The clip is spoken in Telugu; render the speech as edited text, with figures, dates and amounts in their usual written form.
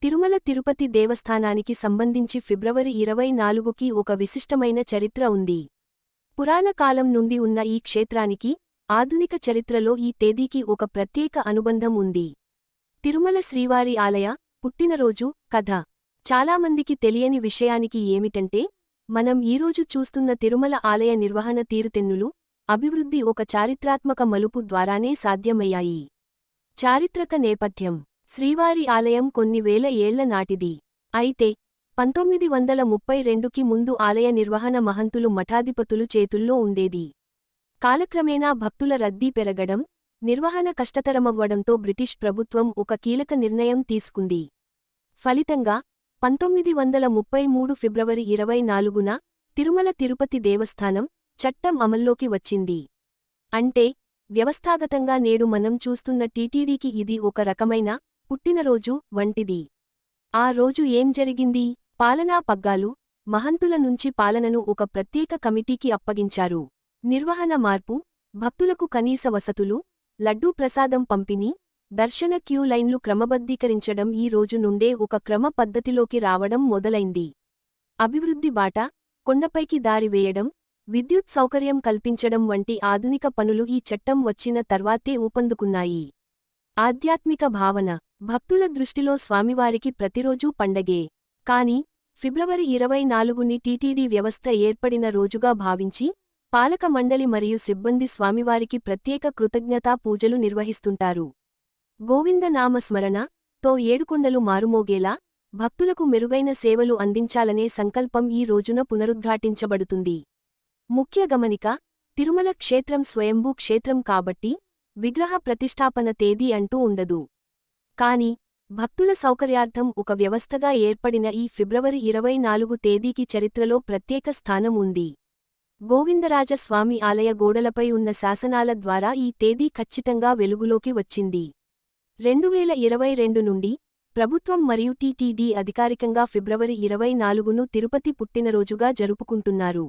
తిరుమల తిరుపతి దేవస్థానానికి సంబంధించి ఫిబ్రవరి 24కి ఒక విశిష్టమైన చరిత్ర ఉంది. పురాణ కాలం నుండి ఉన్న ఈ క్షేత్రానికి, ఆధునిక చరిత్రలో ఈ తేదీకి ఒక ప్రత్యేక అనుబంధం ఉంది. తిరుమల శ్రీవారి ఆలయ పుట్టినరోజు కథ. చాలామందికి తెలియని విషయానికి ఏమిటంటే, మనం ఈరోజు చూస్తున్న తిరుమల ఆలయ నిర్వహణ తీరుతెన్నులు, అభివృద్ధి ఒక చారిత్రాత్మక మలుపు ద్వారానే సాధ్యమయ్యాయి. చారిత్రక నేపథ్యం: శ్రీవారి ఆలయం కొన్ని వేల ఏళ్ల నాటిది. అయితే 1932కి ముందు ఆలయ నిర్వహణ మహంతులు మఠాధిపతులు చేతుల్లో ఉండేది. కాలక్రమేణా భక్తుల రద్దీ పెరగడం, నిర్వహణ కష్టతరమవ్వడంతో బ్రిటిష్ ప్రభుత్వం ఒక కీలక నిర్ణయం తీసుకుంది. ఫలితంగా 1933 ఫిబ్రవరి 24న తిరుమల తిరుపతి దేవస్థానం చట్టం అమల్లోకి వచ్చింది. అంటే వ్యవస్థాగతంగా నేడు మనం చూస్తున్న టీటీడీకి ఇది ఒక రకమైన పుట్టినరోజు వంటిది. ఆ రోజు ఏం జరిగింది? పాలనా పగ్గాలు, మహంతుల నుంచి పాలనను ఒక ప్రత్యేక కమిటీకి అప్పగించారు. నిర్వహణ మార్పు, భక్తులకు కనీస వసతులు, లడ్డూ ప్రసాదం పంపిణీ, దర్శన క్యూ లైన్లు క్రమబద్ధీకరించడం ఈ రోజు నుండే ఒక క్రమ పద్ధతిలోకి రావడం మొదలైంది. అభివృద్ధి బాట, కొండపైకి దారి వేయడం, విద్యుత్ సౌకర్యం కల్పించడం వంటి ఆధునిక పనులు ఈ చట్టం వచ్చిన తర్వాతే ఊపందుకున్నాయి. ఆధ్యాత్మిక భావన: భక్తుల దృష్టిలో స్వామివారికి ప్రతిరోజూ పండగే. కాని ఫిబ్రవరి 24ని టీటీడీ వ్యవస్థ ఏర్పడిన రోజుగా భావించి, పాలక మండలి మరియు సిబ్బంది స్వామివారికి ప్రత్యేక కృతజ్ఞతా పూజలు నిర్వహిస్తుంటారు. గోవిందనామస్మరణ తో ఏడుకొండలు మారుమోగేలా, భక్తులకు మెరుగైన సేవలు అందించాలనే సంకల్పం ఈ రోజున పునరుద్ఘాటించబడుతుంది. ముఖ్య గమనిక: తిరుమల క్షేత్రం స్వయంభూ క్షేత్రం కాబట్టి, విగ్రహ ప్రతిష్ఠాపన తేదీ అంటూ ఉండదు. కాని భక్తుల సౌకర్యార్థం ఒక వ్యవస్థగా ఏర్పడిన ఈ ఫిబ్రవరి 24 తేదీకి చరిత్రలో ప్రత్యేక స్థానం ఉంది. గోవిందరాజ స్వామి ఆలయ గోడలపై ఉన్న శాసనాల ద్వారా ఈ తేదీ ఖచ్చితంగా వెలుగులోకి వచ్చింది. 2022 నుండి ప్రభుత్వం మరియు టీటీడీ అధికారికంగా ఫిబ్రవరి 24ను తిరుపతి పుట్టినరోజుగా జరుపుకుంటున్నారు.